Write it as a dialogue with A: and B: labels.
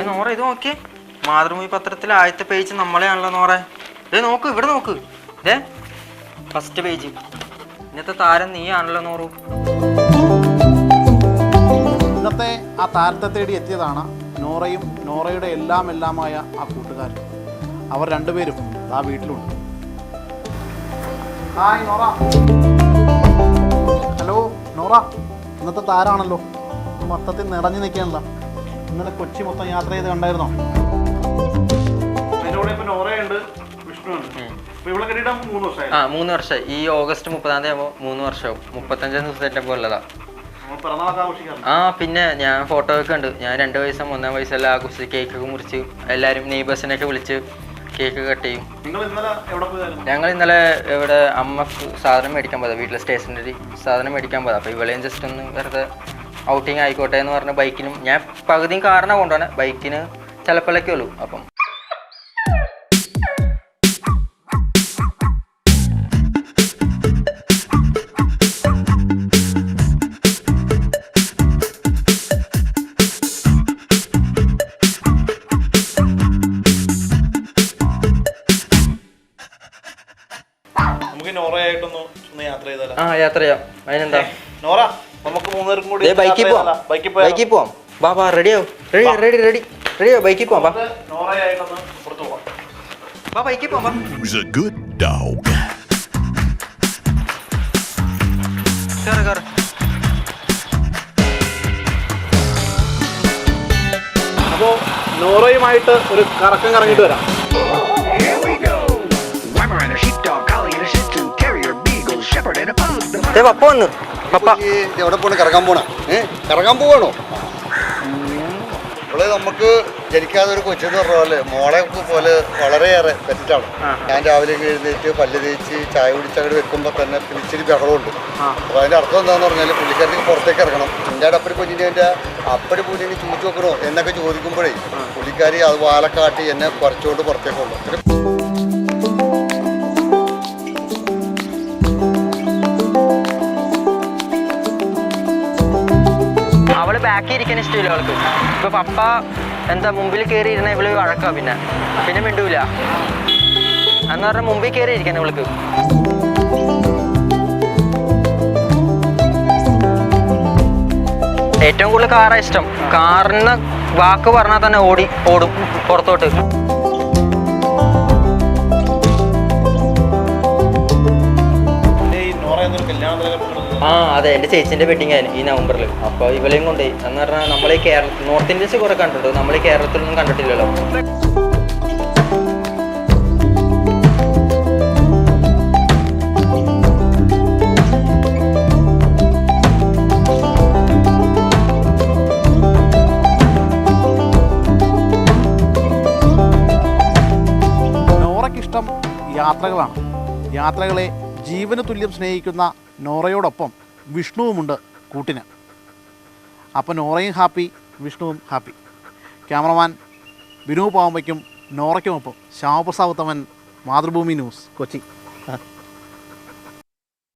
A: നോറ ഇത് നോക്കിയേ, മാതൃഭൂമി പത്രത്തിലെ ആദ്യത്തെ പേജ് നമ്മളെയാണല്ലോ നോറ. നോക്ക്, ഇവിടെ നോക്ക്, ഫസ്റ്റ് പേജ്. ഇന്നത്തെ താരം നീ ആണല്ലോ നോറു.
B: ഇന്നത്തെ ആ താരത്തെ തേടി എത്തിയതാണ് നോറയും നോറയുടെ എല്ലാമായ ആ കൂട്ടുകാർ. അവർ രണ്ടുപേരും ആ വീട്ടിലുണ്ട്. ഹായ് നോറ. ഹലോ നോറ, ഇന്നത്തെ താരാണല്ലോ. മൊത്തത്തിൽ നിറഞ്ഞു നിൽക്കാനല്ല. ഇന്നലെ കൊച്ചി മൊത്തം യാത്ര ചെയ്ത് കണ്ടായിരുന്നോ?
A: ആ 3 വർഷമായി. ഈ ഓഗസ്റ്റ് 30 ആകുമ്പോൾ 3 വർഷമാവും. 35 ദിവസമായിട്ട് ഉള്ളതാ. ആ പിന്നെ ഞാൻ ഫോട്ടോ ഒക്കെ ഉണ്ട്. ഞാൻ 2 വയസ്സും 1 വയസ്സെല്ലാം ആഘോഷിച്ച് കേക്കൊക്കെ മുറിച്ച് എല്ലാവരും നെയ്ബേഴ്സിനൊക്കെ വിളിച്ച് കേക്ക് കട്ട് ചെയ്യും. ഞങ്ങൾ ഇന്നലെ ഇവിടെ അമ്മക്ക് സാധനം മേടിക്കാൻ പോയതാ, വീട്ടിലെ സ്റ്റേഷനറി സാധനം മേടിക്കാൻ പോയതാ. അപ്പോൾ ഇവളെയും ജസ്റ്റ് ഒന്ന് വെറുതെ ഔട്ടിങ് ആയിക്കോട്ടെ എന്ന് പറഞ്ഞ ബൈക്കിനും ഞാൻ പകുതിയും കാറിനാണ് കൊണ്ടുപോകണേ, ബൈക്കിന് ചിലപ്പോഴൊക്കെ ഉള്ളൂ. അപ്പം യാത്ര ചെയ്യാം. അതിനെന്താ
B: നോറ, നമുക്ക് 3 പേർക്കും കൂടി
A: ബൈക്കിൽ പോവാം. ബാ റെഡിയാവും. റെഡിയോ ബൈക്കിൽ പോവാം. ബാ ബൈക്കിൽ പോവാം. കേറ്.
B: അപ്പോൾ നോറയുമായിട്ട് ഒരു കറക്കം കറങ്ങിട്ട് വരാം.
A: പപ്പ വന്നു. പപ്പ
C: എവിടെ പോണ? കറങ്ങാൻ പോണ? കറങ്ങാൻ പോവാണോ? ഇവിടെ നമുക്ക് ജനിക്കാതെ ഒരു കൊച്ചെന്ന് പറഞ്ഞ പോലെ മോളെ പോലെ വളരെയേറെ പെറ്റാണ്. ഞാൻ രാവിലെ എഴുന്നേറ്റ് പല്ല് തേച്ച് ചായ കുടിച്ച് അങ്ങോട്ട് വെക്കുമ്പോൾ തന്നെ ഇച്ചിരി ബഹളമുണ്ട്. അപ്പോൾ അതിൻ്റെ അർത്ഥം എന്താണെന്ന് പറഞ്ഞാൽ പുള്ളിക്കാരത്തേക്ക് പുറത്തേക്ക് ഇറങ്ങണം. എൻ്റെ അപ്പര് കുഞ്ഞിൻ്റെ എൻ്റെ അപ്പര് കുഞ്ഞിനെ ചൂച്ച് വെക്കണോ എന്നൊക്കെ ചോദിക്കുമ്പോഴേ പുള്ളിക്കാരി അത് വാലക്കാട്ടി എന്നെ കുറച്ചുകൊണ്ട് പുറത്തേക്ക് കൊണ്ടു.
A: അവള് ബാക്കി ഇരിക്കാൻ ഇഷ്ടമില്ല അവൾക്ക്. ഇപ്പൊ പപ്പ എന്താ മുമ്പിൽ കയറി ഇരുന്ന ഇവള് വഴക്കാ, പിന്നെ മിണ്ടൂല എന്ന് പറഞ്ഞാൽ മുമ്പിൽ കയറി ഇരിക്കാൻ ഇവൾക്ക്. ഏറ്റവും കൂടുതൽ കാറാ ഇഷ്ടം. കാറിന് വാക്ക് പറഞ്ഞാൽ തന്നെ ഓടും പുറത്തോട്ട്. ആ അതെ, എൻ്റെ ചേച്ചിൻ്റെ വെഡിങ് ആയിരുന്നു ഈ നവംബറിൽ. അപ്പോൾ ഇവളെയും കൊണ്ടുപോയി. എന്ന് പറഞ്ഞാൽ നമ്മൾ ഈ നോർത്ത് ഇന്ത്യൻസ് കുറെ കണ്ടിട്ടുണ്ട്, നമ്മൾ ഈ കേരളത്തിലൊന്നും കണ്ടിട്ടില്ലല്ലോ.
B: നോറയ്ക്കിഷ്ടം യാത്രകളാണ്. യാത്രകളെ ജീവന് തുല്യം സ്നേഹിക്കുന്ന നോറയോടൊപ്പം വിഷ്ണുവുമുണ്ട് കൂട്ടിന്. അപ്പോൾ നോറയും ഹാപ്പി, വിഷ്ണുവും ഹാപ്പി. ക്യാമറമാൻ ബിനു പാവമ്പയ്ക്കും നോറയ്ക്കുമൊപ്പം ശ്യാമപ്രസാദ് ഉത്തമൻ, മാതൃഭൂമി ന്യൂസ്, കൊച്ചി.